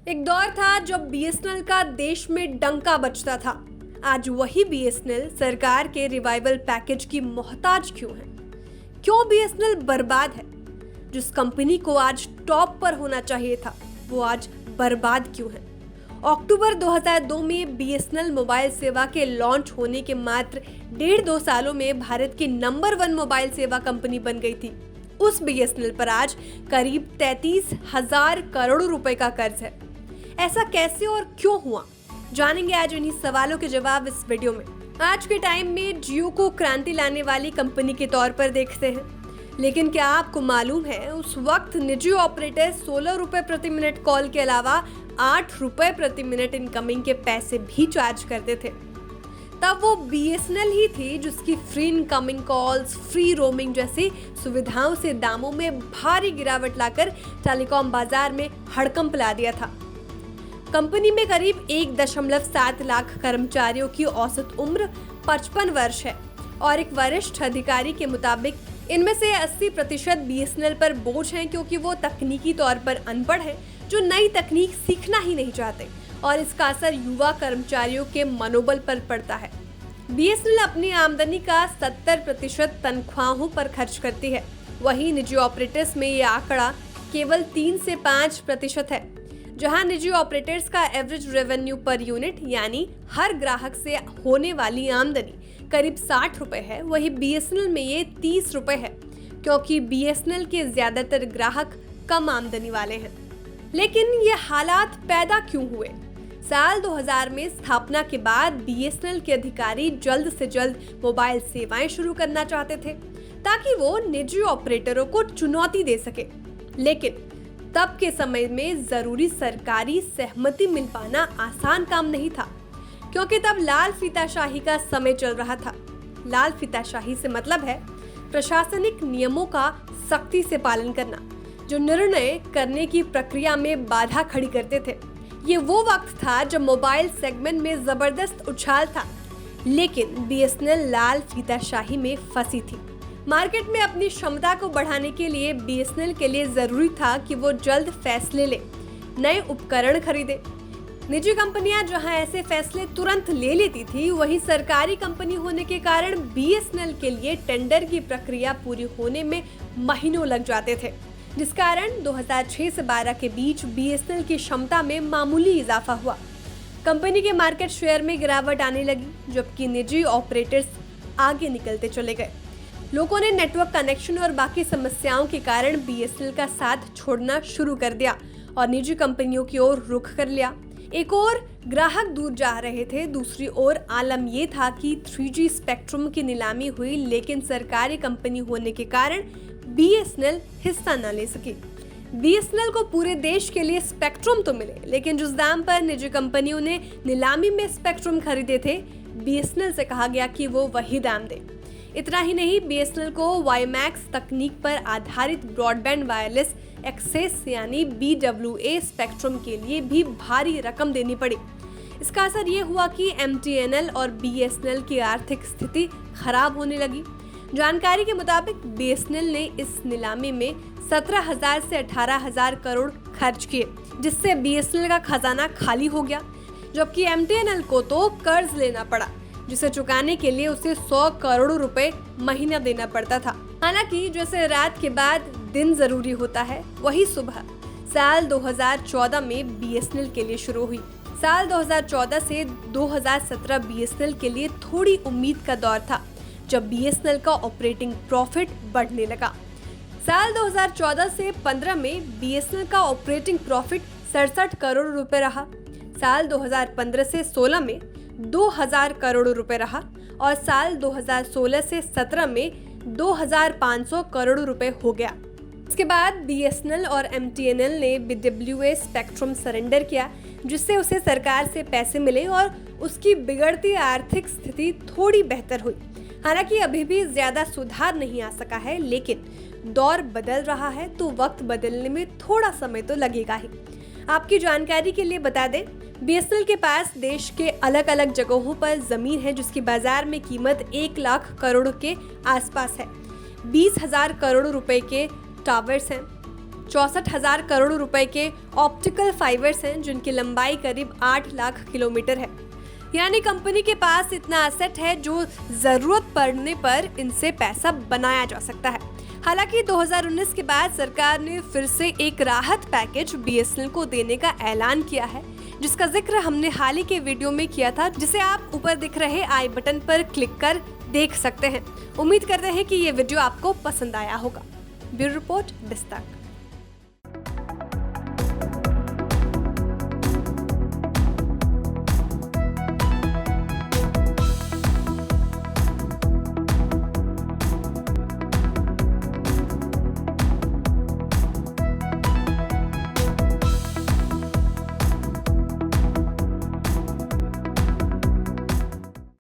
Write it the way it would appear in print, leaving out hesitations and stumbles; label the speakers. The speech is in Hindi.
Speaker 1: एक दौर था जब बीएसएनएल का देश में डंका बजता था। आज वही बीएसएनएल सरकार के रिवाइवल पैकेज की मोहताज क्यों है? क्यों बीएसएनएल बर्बाद है? जिस कंपनी को आज टॉप पर होना चाहिए था, वो आज बर्बाद क्यों है? अक्टूबर 2002 में बीएसएनएल मोबाइल सेवा के लॉन्च होने के मात्र 1.5-2 सालों में भारत की नंबर 1 मोबाइल सेवा कंपनी बन गई थी। उस बीएसएनएल पर आज करीब 33,000 करोड़ रुपए का कर्ज है। ऐसा कैसे और क्यों हुआ, जानेंगे आज इन्हीं सवालों के जवाब इस वीडियो में। आज के टाइम में जियो को क्रांति लाने वाली कंपनी के तौर पर देखते हैं, लेकिन क्या आपको मालूम है उस वक्त निजी ऑपरेटर 16 रुपए प्रति मिनट कॉल के अलावा 8 रुपए प्रति मिनट इनकमिंग के पैसे भी चार्ज करते थे। तब वो बीएसएनएल ही थी जिसकी free incoming calls, free roaming जैसी सुविधाओं से दामों में भारी गिरावट लाकर टेलीकॉम बाजार में हड़कंप ला दिया था। कंपनी में करीब 1.7 लाख कर्मचारियों की औसत उम्र 55 वर्ष है और एक वरिष्ठ अधिकारी के मुताबिक इनमें से 80% बीएसएनएल पर बोझ हैं, क्योंकि वो तकनीकी तौर पर अनपढ़ हैं जो नई तकनीक सीखना ही नहीं चाहते, और इसका असर युवा कर्मचारियों के मनोबल पर पड़ता है। बीएसएनएल अपनी आमदनी का 70% तनख्वाहों पर खर्च करती है, वहीं निजी ऑपरेटर्स में ये आंकड़ा केवल 3 से 5% है। जहां निजी ऑपरेटर्स का एवरेज रेवेन्यू पर यूनिट यानी हर ग्राहक से होने वाली आमदनी करीब 60 रुपए है, वहीं बीएसएनएल में ये 30 रुपए है, क्योंकि बीएसएनएल के ज्यादातर ग्राहक कम आमदनी वाले हैं। लेकिन ये हालात पैदा क्यों हुए? साल 2000 में स्थापना के बाद बीएसएनएल के अधिकारी जल्द से जल्द मोबाइल सेवाएं शुरू करना चाहते थे ताकि वो निजी ऑपरेटरों को चुनौती दे सके, लेकिन तब के समय में जरूरी सरकारी सहमति मिल पाना आसान काम नहीं था, क्योंकि तब लाल फीताशाही का समय चल रहा था। लाल फीताशाही से मतलब है प्रशासनिक नियमों का सख्ती से पालन करना, जो निर्णय करने की प्रक्रिया में बाधा खड़ी करते थे। ये वो वक्त था जब मोबाइल सेगमेंट में जबरदस्त उछाल था, लेकिन बीएसएनएल लाल फीताशाही में फंसी थी। मार्केट में अपनी क्षमता को बढ़ाने के लिए बीएसएनएल के लिए जरूरी था कि वो जल्द फैसले ले, नए उपकरण खरीदे। निजी कंपनियां जहां ऐसे फैसले तुरंत ले लेती थी, वहीं सरकारी कंपनी होने के कारण बीएसएनएल के लिए टेंडर की प्रक्रिया पूरी होने में महीनों लग जाते थे, जिस कारण 2006 से 12 के बीच बीएसएनएल की क्षमता में मामूली इजाफा हुआ। कंपनी के मार्केट शेयर में गिरावट आने लगी, जबकि निजी ऑपरेटर्स आगे निकलते चले गए। लोगों ने नेटवर्क कनेक्शन और बाकी समस्याओं के कारण बीएसएनएल का साथ छोड़ना शुरू कर दिया और निजी कंपनियों की ओर रुख कर लिया। एक ओर ग्राहक दूर जा रहे थे, दूसरी ओर आलम ये था कि 3G स्पेक्ट्रम की नीलामी हुई, लेकिन सरकारी कंपनी होने के कारण बीएसएनएल हिस्सा न ले सकी। बीएसएनएल को पूरे देश के लिए स्पेक्ट्रम तो मिले, लेकिन जिस दाम पर निजी कंपनियों ने नीलामी में स्पेक्ट्रम खरीदे थे, बीएसएनएल से कहा गया कि वो वही दाम दे। इतना ही नहीं, बीएसएनएल को वाईमैक्स तकनीक पर आधारित ब्रॉडबैंड वायरलेस एक्सेस यानी BWA स्पेक्ट्रम के लिए भी भारी रकम देनी पड़ी। इसका असर ये हुआ कि एमटीएनएल और बीएसएनएल की आर्थिक स्थिति खराब होने लगी। जानकारी के मुताबिक बीएसएनएल ने इस नीलामी में 17,000 से 18,000 करोड़ खर्च किए, जिससे बीएसएनएल का खजाना खाली हो गया, जबकि एमटीएनएल को तो कर्ज लेना पड़ा, जिसे चुकाने के लिए उसे 100 करोड़ रुपए महीना देना पड़ता था। हालांकि जैसे रात के बाद दिन जरूरी होता है, वही सुबह साल 2014 में बीएसएनएल के लिए शुरू हुई। साल 2014 से 2017 बीएसएनएल के लिए थोड़ी उम्मीद का दौर था, जब बीएसएनएल का ऑपरेटिंग प्रॉफिट बढ़ने लगा। साल 2014 से 15 में बीएसएनएल का ऑपरेटिंग प्रॉफिट 67 करोड़ रुपए रहा। साल 2015 से 16 में 2000 करोड़ रुपए रहा और साल 2016 से 17 में 2500 करोड़ रुपए हो गया। इसके बाद बीएसएनएल और एमटीएनएल ने BWA स्पेक्ट्रम सरेंडर किया, जिससे उसे सरकार से पैसे मिले और उसकी बिगड़ती आर्थिक स्थिति थोड़ी बेहतर हुई। हालांकि अभी भी ज्यादा सुधार नहीं आ सका है, लेकिन दौर बदल रहा है, तो वक्त बदलने में थोड़ा समय तो लगेगा ही। आपकी जानकारी के लिए बता दें, बीएसएनएल के पास देश के अलग अलग जगहों पर जमीन है, जिसकी बाजार में कीमत 1 लाख करोड़ के आसपास है। 20,000 करोड़ रुपए के टावर्स हैं, 64,000 करोड़ रुपए के ऑप्टिकल फाइबर्स हैं जिनकी लंबाई करीब 8 लाख किलोमीटर है। यानी कंपनी के पास इतना एसेट है जो जरूरत पड़ने पर इनसे पैसा बनाया जा सकता है। हालांकि 2019 के बाद सरकार ने फिर से एक राहत पैकेज बीएसएनएल को देने का ऐलान किया है, जिसका जिक्र हमने हाल ही के वीडियो में किया था, जिसे आप ऊपर दिख रहे आई बटन पर क्लिक कर देख सकते हैं। उम्मीद करते हैं कि ये वीडियो आपको पसंद आया होगा। Bureau report, डिस्ताक।